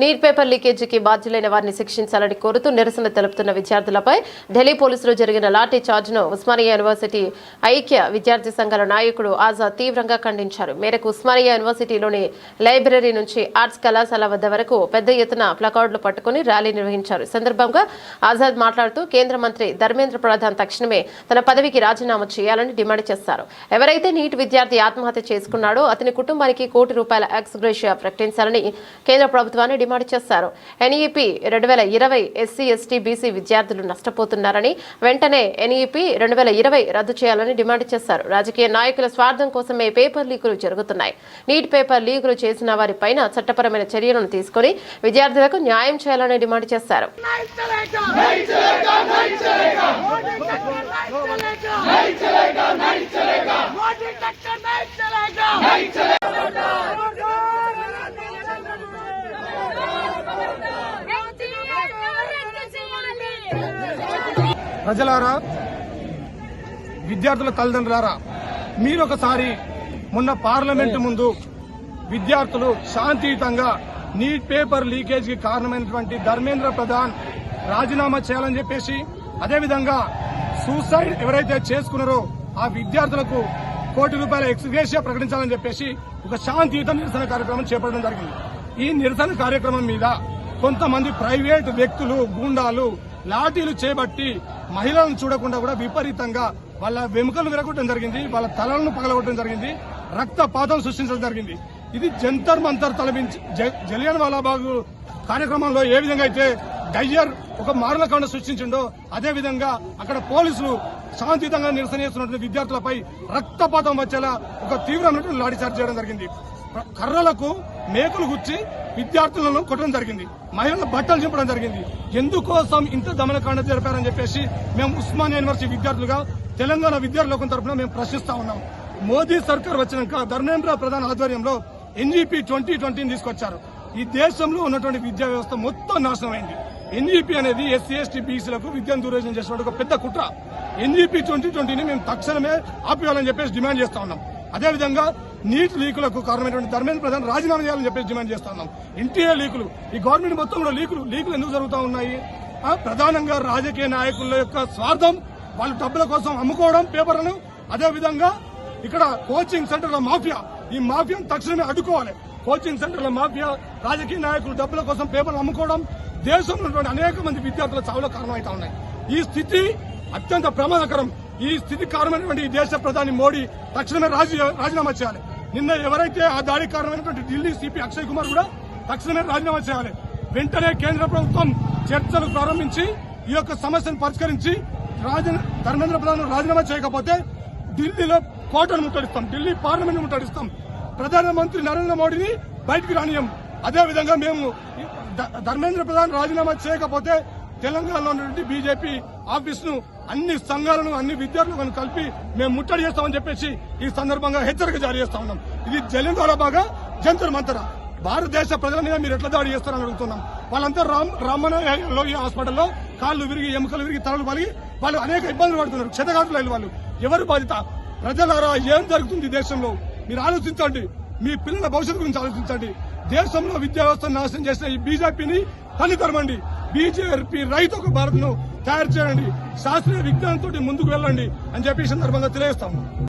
Neat paper లీకేజీకి బాధ్యులైన వారిని శిక్షించాలని కోరుతూ నిరసన తెలుపుతున్న విద్యార్థులపై ఢిల్లీ పోలీసులు జరిగిన లాఠీ చార్జ్ను ఉస్మానియా యూనివర్సిటీ ఐక్య విద్యార్థి సంఘాల నాయకుడు ఆజాద్ తీవ్రంగా ఖండించారు. మేరకు ఉస్మానియా యూనివర్సిటీలోని లైబ్రరీ నుంచి ఆర్ట్స్ కళాశాల వద్ద వరకు పెద్ద ఎత్తున ప్లకార్డులు పట్టుకుని ర్యాలీ నిర్వహించారు. ఈ సందర్భంగా ఆజాద్ మాట్లాడుతూ కేంద్ర మంత్రి ధర్మేంద్ర ప్రధాన్ తక్షణమే తన పదవికి రాజీనామా చేయాలని డిమాండ్ చేశారు. ఎవరైతే నీట్ విద్యార్థి ఆత్మహత్య చేసుకున్నాడో అతని కుటుంబానికి ₹1 కోటి ఎక్స్ గ్రేషియా ప్రకటించాలని కేంద్ర ప్రభుత్వాన్ని డిమాండ్ చేశారు. ఎన్ఈపీ 2020 ఎస్సీ ఎస్టీ బీసీ విద్యార్థులు నష్టపోతున్నారని వెంటనే ఎన్ఈపీ 2020 రద్దు చేయాలని డిమాండ్ చేశారు. రాజకీయ నాయకుల స్వార్థం కోసమే పేపర్ లీకులు జరుగుతున్నాయి. నీట్ పేపర్ లీకులు చేసిన వారిపైన చట్టపరమైన చర్యలను తీసుకుని విద్యార్థులకు న్యాయం చేయాలని డిమాండ్ చేశారు. ప్రజలారా, విద్యార్థుల తల్లిదండ్రులారా, మీరొకసారి మొన్న పార్లమెంటు ముందు విద్యార్థులు శాంతియుతంగా నీట్ పేపర్ లీకేజీకి కారణమైనటువంటి ధర్మేంద్ర ప్రధాన్ రాజీనామా చేయాలని చెప్పేసి, అదేవిధంగా సూసైడ్ ఎవరైతే చేసుకున్నారో ఆ విద్యార్థులకు ₹1 కోటి ఎక్స్ గ్రేషియా ప్రకటించాలని చెప్పేసి ఒక శాంతియుత నిరసన కార్యక్రమం చేపట్టడం జరిగింది. ఈ నిరసన కార్యక్రమం మీద కొంతమంది ప్రైవేటు వ్యక్తులు, గూండాలు లాఠీలు చేపట్టి మహిళలను చూడకుండా కూడా విపరీతంగా వాళ్ళ వెముకలు విరగొట్టడం జరిగింది, వాళ్ళ తలలను పగలగొట్టడం జరిగింది, రక్తపాతం సృష్టించడం జరిగింది. ఇది జంతర్ మంతర్ తలపించి జలియన్ వాలాబాగ్ కార్యక్రమంలో ఏ విధంగా అయితే డయ్యర్ ఒక మారణకాండ సృష్టించిండో అదేవిధంగా అక్కడ పోలీసులు శాంతియుతంగా నిరసన చేస్తున్నటువంటి విద్యార్థులపై రక్తపాతం వచ్చేలా ఒక తీవ్రమైనటువంటి లాఠీ చార్జ్ చేయడం జరిగింది. కర్రలకు మేకులు గుచ్చి విద్యార్థులను కొట్టడం జరిగింది, మహిళల బట్టలు చింపడం జరిగింది. ఎందుకోసం ఇంత దమనకాండ జరిపారని చెప్పేసి మేము ఉస్మానియా యూనివర్సిటీ విద్యార్థులుగా తెలంగాణ విద్యార్థుల తరఫున మేము ప్రశ్నిస్తా ఉన్నాం. మోదీ సర్కార్ వచ్చినాక ధర్మేంద్ర ప్రధాన్ ఆధ్వర్యంలో ఎన్ఈపీ 2020 తీసుకొచ్చారు. ఈ దేశంలో ఉన్నటువంటి విద్యా వ్యవస్థ మొత్తం నాశనమైంది. ఎన్ఈపీ అనేది ఎస్సీ ఎస్టీ బీసీలకు విద్యను దూరం చేసినటువంటి ఒక పెద్ద కుట్ర. ఎన్ఈపీ 2020ని మేము తక్షణమే ఆపివేయాలని చెప్పేసి డిమాండ్ చేస్తా ఉన్నాం. అదేవిధంగా నీట్ లీకులకు కారణమైనటువంటి ధర్మేంద్ర ప్రధాన్ రాజీనామా చేయాలని చెప్పేసి డిమాండ్ చేస్తా ఉన్నాం. ఎన్టీఏ లీకులు, ఈ గవర్నమెంట్ మొత్తం కూడా లీకులు ఎందుకు జరుగుతూ ఉన్నాయి? ప్రధానంగా రాజకీయ నాయకుల యొక్క స్వార్థం, వాళ్ళు డబ్బుల కోసం అమ్ముకోవడం పేపర్లను. అదేవిధంగా ఇక్కడ కోచింగ్ సెంటర్ల మాఫియా, ఈ మాఫియాను తక్షణమే అడ్డుకోవాలి. కోచింగ్ సెంటర్ల మాఫియా, రాజకీయ నాయకులు డబ్బుల కోసం పేపర్లు అమ్ముకోవడం దేశంలో ఉన్నటువంటి అనేక మంది విద్యార్థుల చావుల కారణమవుతా ఉన్నాయి. ఈ స్థితి అత్యంత ప్రమాదకరం. ఈ స్థితి కారణమైనటువంటి ఈ దేశ ప్రధాని మోడీ తక్షణమే రాజీనామా చేయాలి. నిన్న ఎవరైతే ఆ దాడికి కారణమైనటువంటి ఢిల్లీ సిపి అక్షయ్ కుమార్ కూడా తక్షణమే రాజీనామా చేయాలి. వెంటనే కేంద్ర ప్రభుత్వం చర్చలు ప్రారంభించి ఈ యొక్క సమస్యను పరిష్కరించి ధర్మేంద్ర ప్రధాన్ రాజీనామా చేయకపోతే ఢిల్లీలో కోర్టును ముట్టడిస్తాం, ఢిల్లీ పార్లమెంట్ ముట్టడిస్తాం, ప్రధానమంత్రి నరేంద్ర మోడీని బయటికి రానియం. అదేవిధంగా మేము ధర్మేంద్ర ప్రధాన్ రాజీనామా చేయకపోతే తెలంగాణలో ఉన్నటువంటి బీజేపీ ఆఫీస్ ను, అన్ని సంఘాలను, అన్ని విద్యార్థులను కలిపి మేము ముట్టడి చేస్తామని చెప్పేసి ఈ సందర్భంగా హెచ్చరిక జారీ చేస్తా ఉన్నాం. ఇది జలియన్ వాలాబాగ్, జంతర్ మంతర్. భారతదేశ ప్రజల మీద మీరు ఎట్లా దాడి చేస్తారని అడుగుతున్నాం. వాళ్ళంతా రామన్న లోయ హాస్పిటల్లో కాళ్లు విరిగి, ఎముకలు విరిగి, తలలు పలిగి వాళ్ళు అనేక ఇబ్బందులు పడుతున్నారు. క్షతగాతులు వాళ్ళు. ఎవరు బాధిత? ప్రజలారా, ఏం జరుగుతుంది దేశంలో? మీరు ఆలోచించండి. మీ పిల్లల భవిష్యత్తు గురించి ఆలోచించండి. దేశంలో విద్యా వ్యవస్థను నాశనం చేసిన ఈ బీజేపీని తల్లి తరమండి. బీజేపీ రైతు ఒక భారత్ ను తయారు చేయండి. శాస్త్రీయ విజ్ఞానంతో ముందుకు వెళ్ళండి అని చెప్పి సందర్భంగా తెలియజేస్తాము.